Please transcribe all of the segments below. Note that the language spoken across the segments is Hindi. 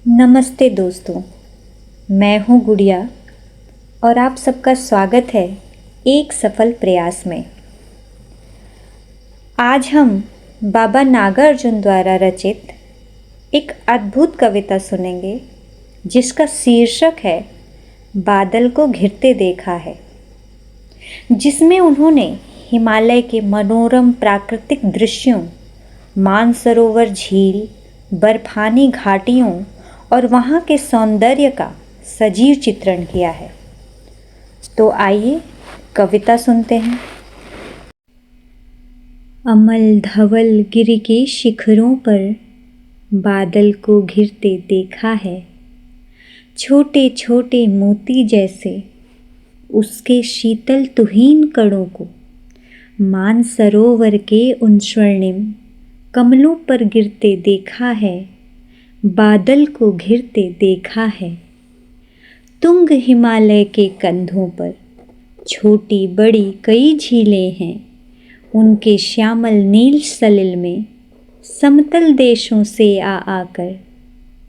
नमस्ते दोस्तों, मैं हूँ गुड़िया और आप सबका स्वागत है एक सफल प्रयास में। आज हम बाबा नागार्जुन द्वारा रचित एक अद्भुत कविता सुनेंगे जिसका शीर्षक है बादल को घिरते देखा है, जिसमें उन्होंने हिमालय के मनोरम प्राकृतिक दृश्यों, मानसरोवर झील, बर्फानी घाटियों और वहाँ के सौंदर्य का सजीव चित्रण किया है। तो आइए कविता सुनते हैं। अमल धवल गिरि के शिखरों पर बादल को घिरते देखा है, छोटे छोटे मोती जैसे उसके शीतल तुहीन कणों को मानसरोवर के उन स्वर्णिम कमलों पर गिरते देखा है, बादल को घिरते देखा है। तुंग हिमालय के कंधों पर छोटी बड़ी कई झीलें हैं, उनके श्यामल नील सलिल में समतल देशों से आकर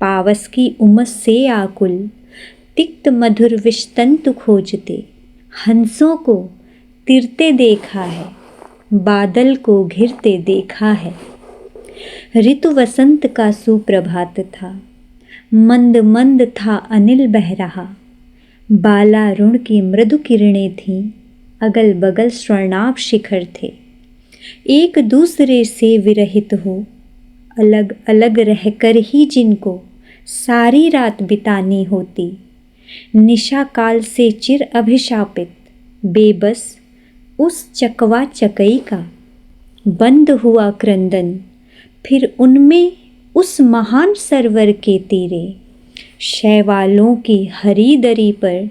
पावस की उमस से आकुल तिक्त मधुर विषतंतु खोजते हंसों को तिरते देखा है, बादल को घिरते देखा है। ऋतु वसंत का सुप्रभात था, मंद मंद था अनिल बह रहा, बालारुण की मृदु किरणें थीं, अगल बगल स्वर्णाभ शिखर थे। एक दूसरे से विरहित हो अलग अलग रहकर ही जिनको सारी रात बितानी होती, निशा काल से चिर अभिशापित बेबस उस चकवा चकई का बंद हुआ क्रंदन, फिर उनमें उस महान सरोवर के तीरे शैवालों की हरी दरी पर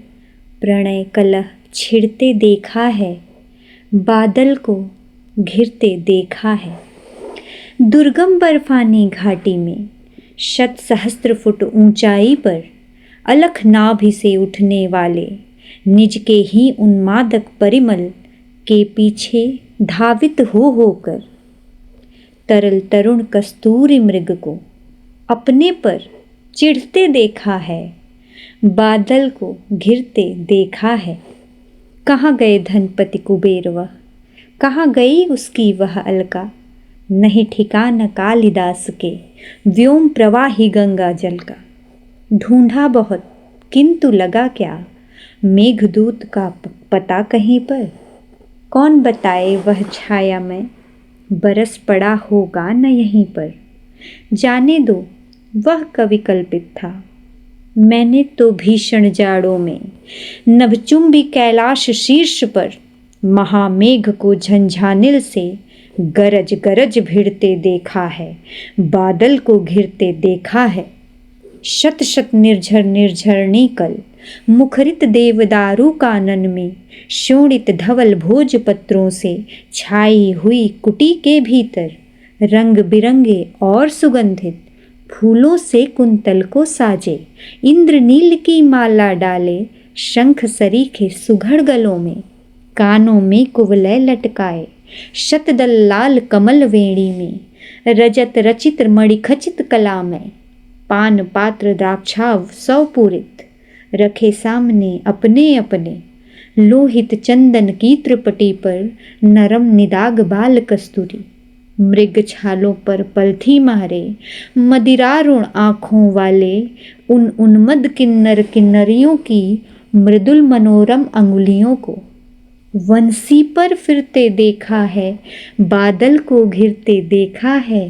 प्रणय कलह छिड़ते देखा है, बादल को घिरते देखा है। दुर्गम बर्फानी घाटी में शत सहस्त्र फुट ऊंचाई पर अलख नाभि से उठने वाले निज के ही उन्मादक परिमल के पीछे धावित हो होकर तरल तरुण कस्तूरी मृग को अपने पर चिढ़ते देखा है, बादल को घिरते देखा है। कहाँ गए धनपति कुबेर वह, कहाँ गई उसकी वह अलका, नहीं ठिकाना कालिदास के व्योम प्रवाही गंगा जल का। ढूंढा बहुत किंतु लगा क्या, मेघदूत का पता कहीं पर, कौन बताए वह छाया में बरस पड़ा होगा न यहीं पर। जाने दो वह कवि कल्पित था, मैंने तो भीषण जाड़ों में नभचुंबी कैलाश शीर्ष पर महामेघ को झंझानिल से गरज गरज भिड़ते देखा है, बादल को घिरते देखा है। शत शत निर्झर निर्झर निकल मुखरित देवदारू कानन में शोणित धवल भोजपत्रों से छाई हुई कुटी के भीतर रंग बिरंगे और सुगंधित फूलों से कुंतल को साजे, इंद्रनील की माला डाले शंख सरीखे सुघड़ गलों में, कानों में कुवलय लटकाए शतदल लाल कमल वेणी में, रजत रचित मणिखचित कला में पान पात्र द्राक्षाव सौपूरित रखे सामने अपने अपने, लोहित चंदन की त्रिपटी पर नरम निदाग बाल कस्तूरी, मृग छालों पर पलथी मारे मदिरारुण आँखों वाले उन उन्मद किन्नर किन्नरियों की मृदुल मनोरम अंगुलियों को वंशी पर फिरते देखा है, बादल को घिरते देखा है।